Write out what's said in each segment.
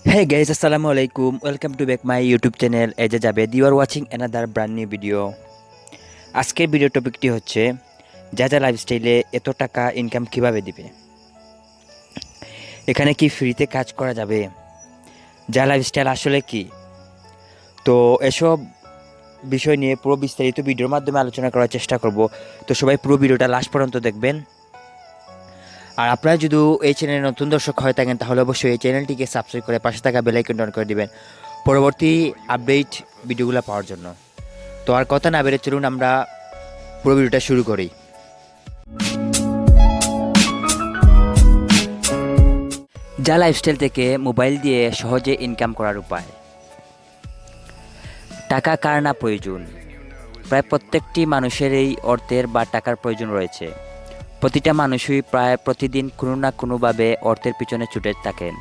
Hey guys, Assalamualaikum. Welcome to back my YouTube channel As Javed. You are watching another brand new video. আজকের video টপিকটি হচ্ছে যা লাইফস্টাইলে এত টাকা income কিভাবে দিবে। এখানে কি ফ্রিতে কাজ করা যাবে? যা লাইফস্টাইল আসলে কি? তো এসব বিষয় নিয়ে পুরো বিস্তারিত ভিডিওর মাধ্যমে আলোচনা করার চেষ্টা করব। তো সবাই পুরো ভিডিওটা লাস্ট পর্যন্ত দেখবেন। আর আপনারা যদি এই চ্যানেলে নতুন দর্শক হয়ে থাকেন তাহলে অবশ্যই এই চ্যানেলটিকে সাবস্ক্রাইব করে পাশে থাকা বেল আইকনটি অন করে দিবেন পরবর্তী আপডেট ভিডিওগুলো পাওয়ার জন্য। তো আর কথা না বেড়ে চলুন আমরা পুরো ভিডিওটা শুরু করি। যা লাইফস্টাইল থেকে মোবাইল দিয়ে সহজে ইনকাম করার উপায়। টাকা কার না প্রয়োজন? প্রায় প্রত্যেকটি মানুষেরই অর্থের বা টাকার প্রয়োজন রয়েছে। প্রতিটা মানুষই প্রায় প্রতিদিন কোনো না কোনোভাবে অর্থের পিছনে ছুটে থাকেন।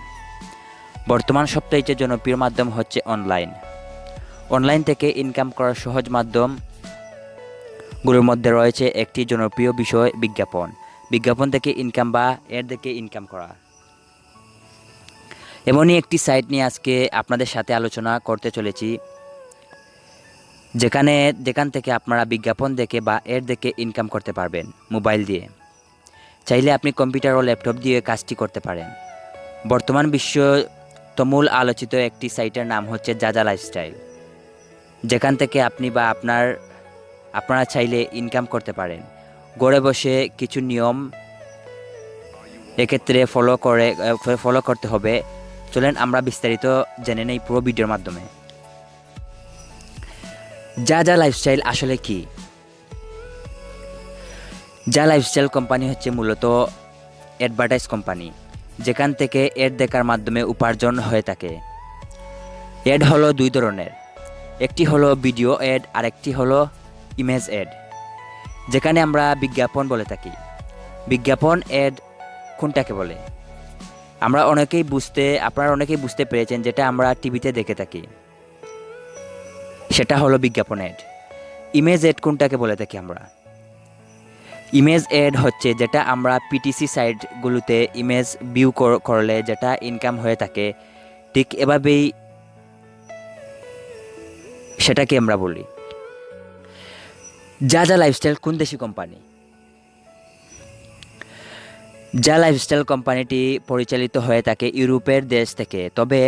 বর্তমান সবচেয়ে জনপ্রিয় মাধ্যম হচ্ছে অনলাইন থেকে ইনকাম করার সহজ মাধ্যমগুলোর মধ্যে রয়েছে একটি জনপ্রিয় বিষয় বিজ্ঞাপন থেকে ইনকাম বা এর থেকে ইনকাম করা। এমনই একটি সাইট নিয়ে আজকে আপনাদের সাথে আলোচনা করতে চলেছি যেখান থেকে আপনারা বিজ্ঞাপন দেখে বা এর দেখে ইনকাম করতে পারবেন মোবাইল দিয়ে। চাইলে আপনি কম্পিউটার ও ল্যাপটপ দিয়ে কাজটি করতে পারেন। বর্তমান বিশ্ব তমূল আলোচিত একটি সাইটের নাম হচ্ছে JAA লাইফস্টাইল, যেখান থেকে আপনি বা আপনারা চাইলে ইনকাম করতে পারেন। ঘরে বসে কিছু নিয়ম এক্ষেত্রে ফলো করতে হবে। চলেন আমরা বিস্তারিত জেনে নেই পুরো ভিডিওর মাধ্যমে। JAA লাইফস্টাইল আসলে কি? JAA লাইফস্টাইল কোম্পানি হচ্ছে মূলত অ্যাডভার্টাইজ কোম্পানি, যেখান থেকে অ্যাড দেখার মাধ্যমে উপার্জন হয়ে থাকে। অ্যাড হলো দুই ধরনের, একটি হলো ভিডিও অ্যাড আর একটি হলো ইমেজ অ্যাড, যেখানে আমরা বিজ্ঞাপন বলে থাকি। বিজ্ঞাপন অ্যাড কোনটাকে বলে? আপনারা অনেকেই বুঝতে পেরেছেন, যেটা আমরা টিভিতে দেখে থাকি সেটা হলো বিজ্ঞাপন অ্যাড। ইমেজ অ্যাড কোনটাকে বলে থাকি আমরা? ইমেজ অ্যাড হচ্ছে যেটা আমরা পিটিসি সাইটগুলোতে ইমেজ ভিউ করলে যেটা ইনকাম হয়ে থাকে, ঠিক এভাবেই সেটাকে আমরা বলি। JAA লাইফস্টাইল কোন দেশি কোম্পানি? JAA লাইফস্টাইল কোম্পানিটি পরিচালিত হয়ে থাকে ইউরোপের দেশ থেকে, তবে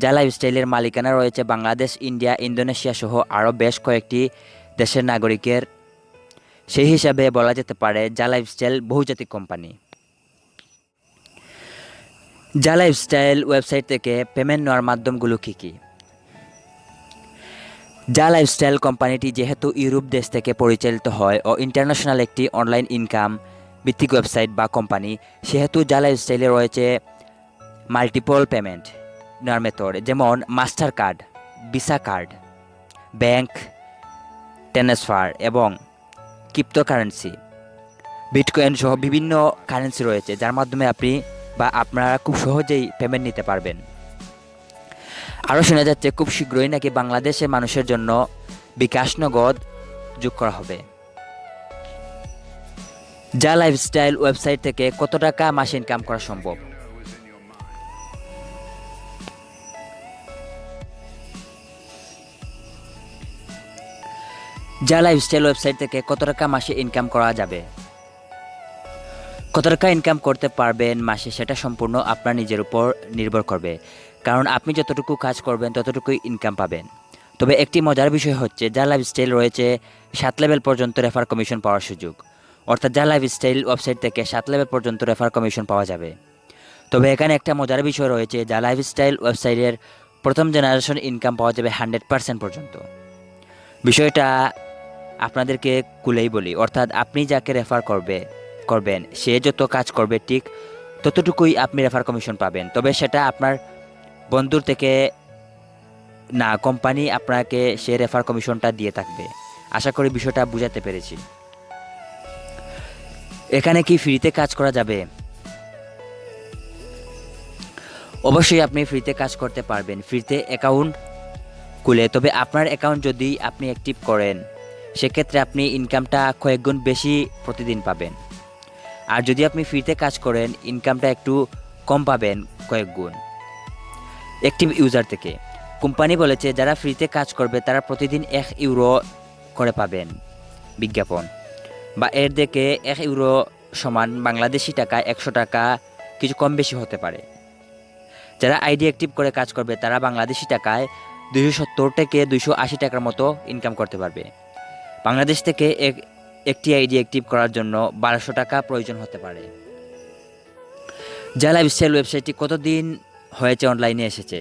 JAA লাইফস্টাইলের মালিকানা রয়েছে বাংলাদেশ, ইন্ডিয়া, ইন্দোনেশিয়া সহ আরও বেশ কয়েকটি দেশের নাগরিকের। সেই হিসাবে বলা যেতে পারে JAA লাইফস্টাইল বহুজাতিক কোম্পানি। JAA লাইফস্টাইল ওয়েবসাইট থেকে পেমেন্ট নেওয়ার মাধ্যমগুলো কী কী? JAA লাইফস্টাইল কোম্পানিটি যেহেতু ইউরোপ দেশ থেকে পরিচালিত হয় ও ইন্টারন্যাশনাল একটি অনলাইন ইনকাম ভিত্তিক ওয়েবসাইট বা কোম্পানি, সেহেতু JAA লাইফস্টাইলে রয়েছে মাল্টিপল পেমেন্ট নেওয়ার মেথড, যেমন master card, visa card, bank transfer এবং ক্রিপ্টোকারেন্সি, বিটকয়েন সহ বিভিন্ন কারেন্সি রয়েছে, যার মাধ্যমে আপনারা খুব সহজেই পেমেন্ট নিতে পারবেন। আরও শোনা যাচ্ছে খুব শীঘ্রই নাকি বাংলাদেশের মানুষের জন্য বিকাশ নগদ যোগ করা হবে। JAA লাইফস্টাইল ওয়েবসাইট থেকে কত টাকা মাসে ইনকাম করা সম্ভব? JAA লাইফস্টাইল ওয়েবসাইট থেকে কত টাকা মাসে ইনকাম করা যাবে? কত টাকা ইনকাম করতে পারবেন মাসে, সেটা সম্পূর্ণ আপনার নিজের উপর নির্ভর করবে, কারণ আপনি যতটুকু কাজ করবেন ততটুকুই ইনকাম পাবেন। তবে একটি মজার বিষয় হচ্ছে JAA লাইফস্টাইল রয়েছে 7 লেভেল পর্যন্ত রেফার কমিশন পাওয়ার সুযোগ, অর্থাৎ JAA লাইফস্টাইল ওয়েবসাইট থেকে 7 লেভেল পর্যন্ত রেফার কমিশন পাওয়া যাবে। তবে এখানে একটা মজার বিষয় রয়েছে, JAA লাইফস্টাইল ওয়েবসাইটের প্রথম জেনারেশন ইনকাম পাওয়া যাবে 100% পর্যন্ত। বিষয়টা আপনাদেরকে কুলেই বলি, অর্থাৎ আপনি যাকে রেফার করবেন সে যত কাজ করবে ঠিক ততটুকুই আপনি রেফার কমিশন পাবেন। তবে সেটা আপনার বন্ধুর থেকে না, কোম্পানি আপনাকে সে রেফার কমিশনটা দিয়ে থাকবে। আশা করি বিষয়টা বুঝাতে পেরেছি। এখানে কি ফ্রিতে কাজ করা যাবে? অবশ্যই আপনি ফ্রিতে কাজ করতে পারবেন, ফ্রিতে অ্যাকাউন্ট খুলে। তবে আপনার অ্যাকাউন্ট যদি আপনি অ্যাক্টিভ করেন, সেক্ষেত্রে আপনি ইনকামটা কয়েক গুণ বেশি প্রতিদিন পাবেন। আর যদি আপনি ফ্রিতে কাজ করেন, ইনকামটা একটু কম পাবেন কয়েক গুণ। অ্যাক্টিভ ইউজার থেকে। কোম্পানি বলেছে যারা ফ্রিতে কাজ করবে তারা প্রতিদিন 1 ইউরো করে পাবেন বিজ্ঞাপন, বা এর দিকে 1 ইউরো সমান বাংলাদেশি টাকা 100 টাকা, কিছু কম বেশি হতে পারে। যারা আইডি অ্যাক্টিভ করে কাজ করবে তারা বাংলাদেশি টাকায় 270 থেকে 280 টাকার মতো ইনকাম করতে পারবে। বাংলাদেশ থেকে একটি আইডি অ্যাক্টিভ করার জন্য 1200 টাকা প্রয়োজন হতে পারে। জা লাইফস্টাইল ওয়েবসাইটটি কতদিন হয়েছে অনলাইনে এসেছে?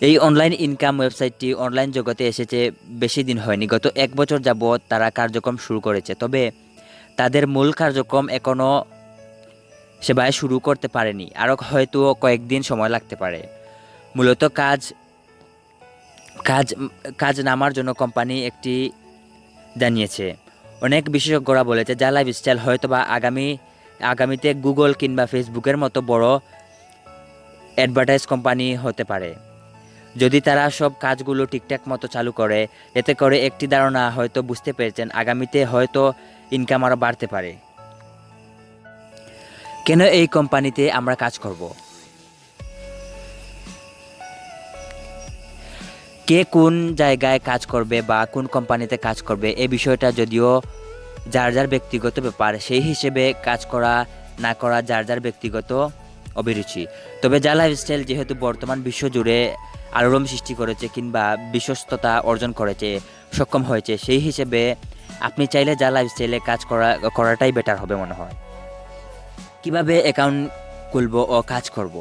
এই অনলাইন ইনকাম ওয়েবসাইটটি অনলাইন জগতে এসেছে বেশি দিন হয়নি, গত 1 বছর যাবৎ তারা কার্যক্রম শুরু করেছে। তবে তাদের মূল কার্যক্রম এখনও সেভাবে শুরু করতে পারেনি, আরও হয়তো কয়েকদিন সময় লাগতে পারে। মূলত কাজ নামার জন্য কোম্পানি একটি জানিয়েছে। অনেক বিশেষজ্ঞরা বলেছে জা লাইফস্টাইল হয়তো বা আগামীতে গুগল কিংবা ফেসবুকের মতো বড় অ্যাডভার্টাইজ কোম্পানি হতে পারে, যদি তারা সব কাজগুলো ঠিকঠাক মতো চালু করে। এতে করে একটি ধারণা হয়তো বুঝতে পেরেছেন, আগামীতে হয়তো ইনকাম আরও বাড়তে পারে। কেন এই কোম্পানিতে আমরা কাজ করব? কে কোন জায়গায় কাজ করবে বা কোন কোম্পানিতে কাজ করবে এই বিষয়টা যদিও যার ব্যক্তিগত ব্যাপার, সেই হিসেবে কাজ করা না করা যার ব্যক্তিগত অভিরুচি। তবে জা লাইফস্টাইল যেহেতু বর্তমান বিশ্বজুড়ে আলোড়ন সৃষ্টি করেছে কিংবা বিশ্বস্ততা অর্জন করেছে, সক্ষম হয়েছে, সেই হিসেবে আপনি চাইলে জা লাইফস্টাইলে কাজ করাটাই বেটার হবে মনে হয়। কিভাবে অ্যাকাউন্ট খুলব ও কাজ করব?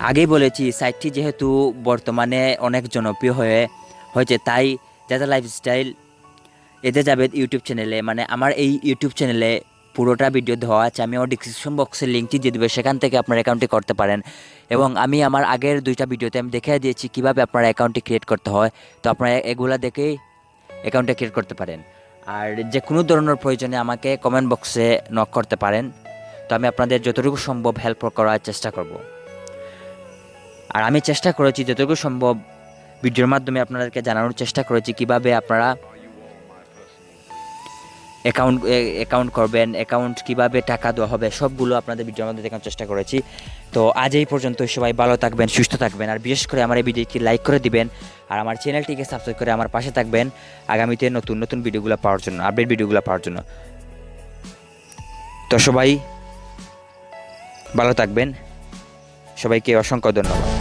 আগেই বলেছি, সাইটটি যেহেতু বর্তমানে অনেক জনপ্রিয় হয়েছে, তাই জা লাইফস্টাইল এতে যাবে ইউটিউব চ্যানেলে, মানে আমার এই ইউটিউব চ্যানেলে পুরোটা ভিডিও দেওয়া আছে। আমি আমার ডিসক্রিপশন বক্সে লিঙ্কটি দিয়ে দেবো, সেখান থেকে আপনার অ্যাকাউন্টটি করতে পারেন। এবং আমি আমার আগের 2টা ভিডিওতে আমি দেখিয়ে দিয়েছি কীভাবে আপনার অ্যাকাউন্টটি ক্রিয়েট করতে হয়, তো আপনারা এগুলা দেখেই অ্যাকাউন্টটা ক্রিয়েট করতে পারেন। আর যে কোনো ধরনের প্রয়োজনে আমাকে কমেন্ট বক্সে নক করতে পারেন, তো আমি আপনাদের যতটুকু সম্ভব হেল্প করার চেষ্টা করব। আর আমি চেষ্টা করেছি যতটুকু সম্ভব ভিডিওর মাধ্যমে আপনাদেরকে জানানোর চেষ্টা করেছি কীভাবে আপনারা অ্যাকাউন্ট করবেন, অ্যাকাউন্ট কীভাবে টাকা দেওয়া হবে, সবগুলো আপনাদের ভিডিওর মধ্যে দেখানোর চেষ্টা করেছি। তো আজ এই পর্যন্ত, সবাই ভালো থাকবেন, সুস্থ থাকবেন, আর বিশেষ করে আমার এই ভিডিওটি লাইক করে দিবেন, আর আমার চ্যানেলটিকে সাবস্ক্রাইব করে আমার পাশে থাকবেন আগামীতে নতুন ভিডিওগুলো পাওয়ার জন্য, আপডেট ভিডিওগুলো পাওয়ার জন্য। তো সবাই ভালো থাকবেন, সবাইকে অসংখ্য ধন্যবাদ।